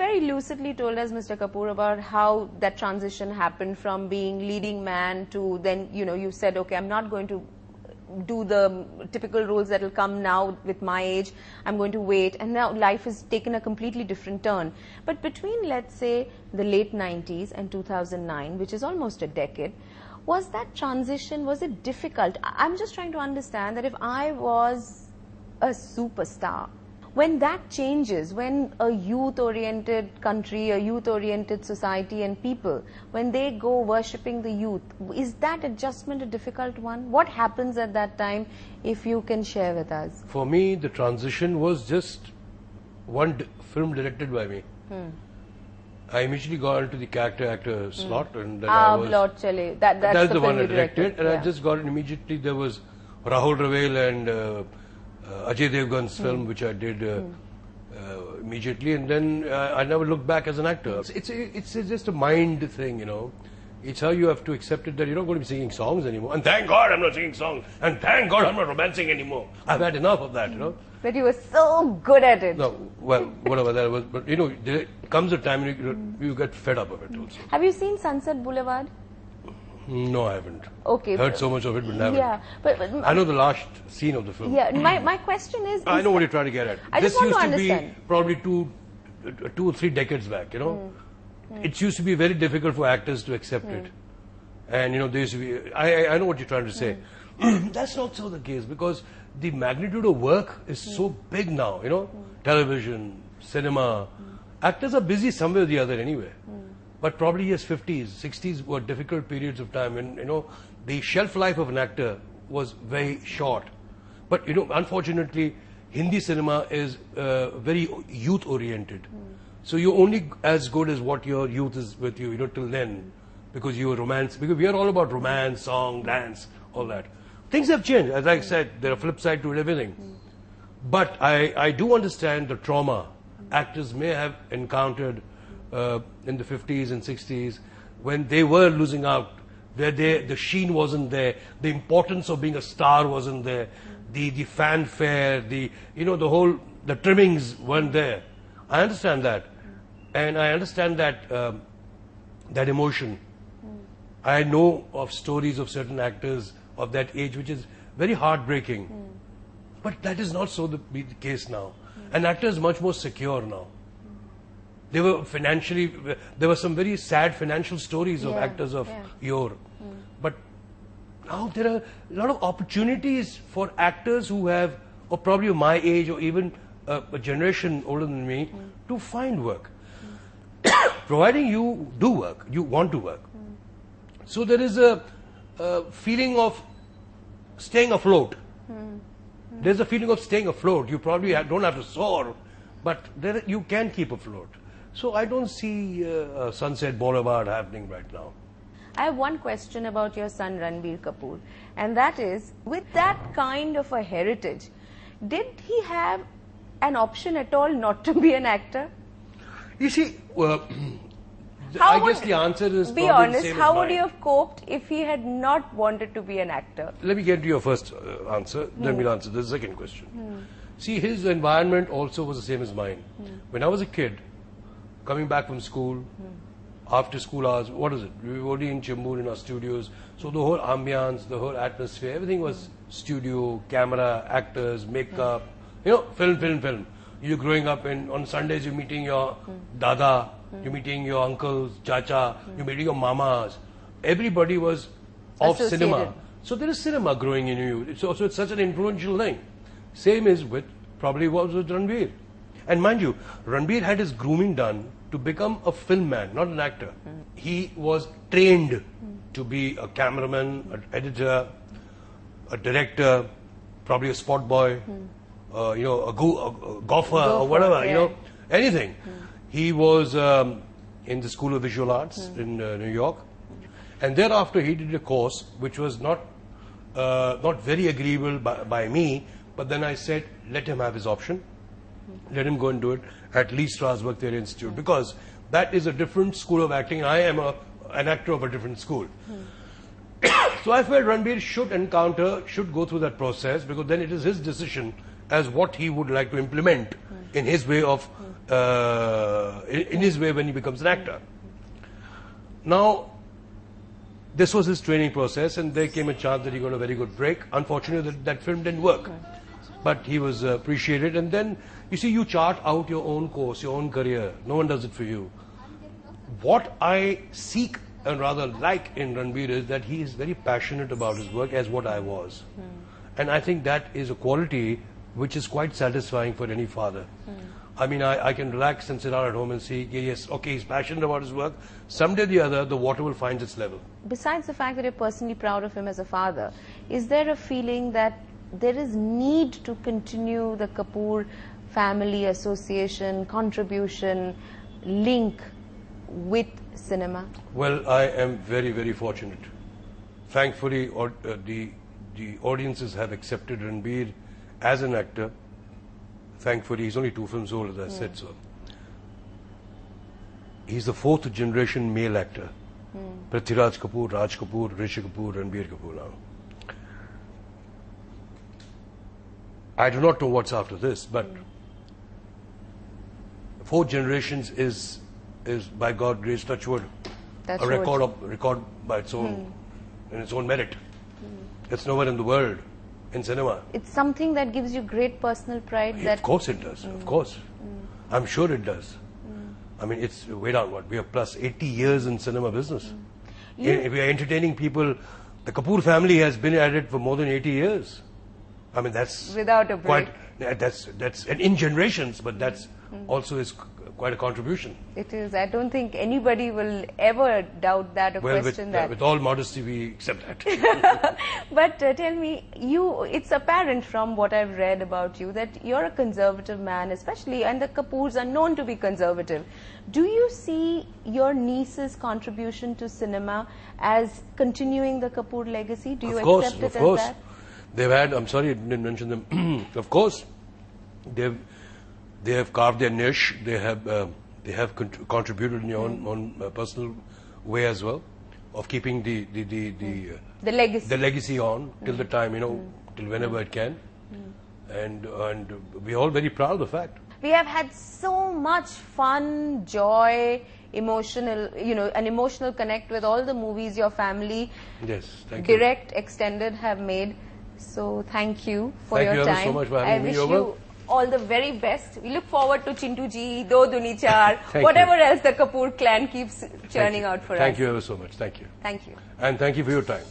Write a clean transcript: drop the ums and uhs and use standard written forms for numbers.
very lucidly told us, Mr. Kapoor, about how that transition happened from being leading man to then, you know, you said, okay, I'm not going to do the typical roles that will come now with my age. I'm going to wait. And now life has taken a completely different turn. But between, let's say, the late 90s and 2009, which is almost a decade, was that transition, was it difficult? I'm just trying to understand that if I was a superstar, when that changes, when a youth-oriented country, a youth-oriented society and people, when they go worshipping the youth, is that adjustment a difficult one? What happens at that time, if you can share with us? For me, the transition was just one film directed by me. I immediately got into the character actor slot, and then I was... Lord Chale. That's the one I you directed, and yeah. I just got it immediately. There was Rahul Ravel and Ajay Devgan's film, which I did immediately, and then I never looked back as an actor. It's just a mind thing, you know. It's how you have to accept it that you're not going to be singing songs anymore. And thank God I'm not singing songs. And thank God I'm not romancing anymore. I've had enough of that, you know. But you were so good at it. No, well, whatever that was. But, you know, there comes a time you get fed up of it also. Have you seen Sunset Boulevard? No, I haven't. Okay. Heard so much of it, but never. Yeah, but I know the last scene of the film. Yeah, my question is... I know what you're trying to get at. I this just want used to to understand. be probably two or three decades back, you know. It used to be very difficult for actors to accept it. And, you know, there used to be... I know what you're trying to say. That's not so the case, because the magnitude of work is so big now, you know. Television, cinema. Actors are busy somewhere or the other anyway. But probably, yes, 50s, 60s were difficult periods of time. And, you know, the shelf life of an actor was very short. But, you know, unfortunately, Hindi cinema is very youth-oriented. So you're only as good as what your youth is with you, you know, till then. Because you were romance. Because we are all about romance, song, dance, all that. Things have changed. As I said, there are flip side to everything. But I do understand the trauma actors may have encountered in the 50s and 60s, when they were losing out, where the sheen wasn't there, the importance of being a star wasn't there, the fanfare, the trimmings weren't there. I understand that, and I understand that that emotion. I know of stories of certain actors of that age, which is very heartbreaking. But that is not so the case now. An actor is much more secure now. They were financially, there were some very sad financial stories of actors of yore. But now there are a lot of opportunities for actors who have, or probably my age or even a generation older than me, to find work. Providing you do work, you want to work. So there is a feeling of staying afloat. There's a feeling of staying afloat. You probably don't have to soar, but you can keep afloat. So I don't see Sunset Boulevard happening right now. I have one question about your son Ranbir Kapoor, and that is, with that kind of a heritage, did he have an option at all not to be an actor? You see, I guess the answer is be probably honest, the same how as would mine. you have coped if he had not wanted to be an actor? Let me get to your first answer, then we'll answer the second question. See, his environment also was the same as mine. When I was a kid, coming back from school, after school hours, what is it? We were already in Chembur in our studios. So the whole ambience, the whole atmosphere, everything was studio, camera, actors, makeup, you know, film. You're growing up on Sundays, you're meeting your dada, you're meeting your uncles, chacha, you're meeting your mamas. Everybody was of cinema. So there is cinema growing in you. So it's such an influential thing. Same is with, probably was with Ranbir. And mind you, Ranbir had his grooming done to become a film man, not an actor. He was trained to be a cameraman, an editor, a director, probably a spot boy, a golfer or whatever, you know, anything. He was in the School of Visual Arts in New York. And thereafter he did a course which was not very agreeable by me, but then I said, let him have his option. Let him go and do it at Lee Strasberg Theatre Institute, because that is a different school of acting. I am an actor of a different school. So I felt Ranbir should go through that process, because then it is his decision as what he would like to implement in his way of, in his way when he becomes an actor. Now, this was his training process, and there came a chance that he got a very good break. Unfortunately, that film didn't work. But he was appreciated. And then, you see, you chart out your own course, your own career. No one does it for you. What I seek and rather like in Ranbir is that he is very passionate about his work, as what I was. And I think that is a quality which is quite satisfying for any father. I mean, I can relax and sit down at home and see, yes, okay, he's passionate about his work. Someday or the other, the water will find its level. Besides the fact that you're personally proud of him as a father, is there a feeling that there is need to continue the Kapoor family association, contribution, link with cinema? Well, I am very, very fortunate. Thankfully, the audiences have accepted Ranbir as an actor. Thankfully, he's only 2 films old, as I said so. He's the 4th generation male actor. Prithviraj Kapoor, Raj Kapoor, Rishi Kapoor, Ranbir Kapoor now. I do not know what's after this, but 4 generations is by God grace, touch wood, That's a record by its own, in its own merit. It's nowhere in the world, in cinema. It's something that gives you great personal pride. Of course it does, of course. I'm sure it does. I mean, it's way down what? We are plus 80 years in cinema business. If we are entertaining people, the Kapoor family has been at it for more than 80 years. I mean, that's without a break. That's and in generations, but that's also is quite a contribution. It is. I don't think anybody will ever doubt that or question that. With all modesty, we accept that. But tell me, it's apparent from what I've read about you that you're a conservative man, especially, and the Kapoors are known to be conservative. Do you see your niece's contribution to cinema as continuing the Kapoor legacy? Do you accept it as that? They've had, I'm sorry I didn't mention them, of course, they have carved their niche, they have contributed in their own personal way as well, of keeping the legacy on till the time, till whenever it can. And we're all very proud of the fact. We have had so much fun, joy, emotional, an emotional connect with all the movies your family, yes, thank you, direct, extended, have made. So thank you for your time. Thank you so much for having me over. I wish you all the very best. We look forward to Chintu Ji, Do Duni Char, whatever else the Kapoor clan keeps churning out for us. Thank you ever so much. Thank you. Thank you. And thank you for your time.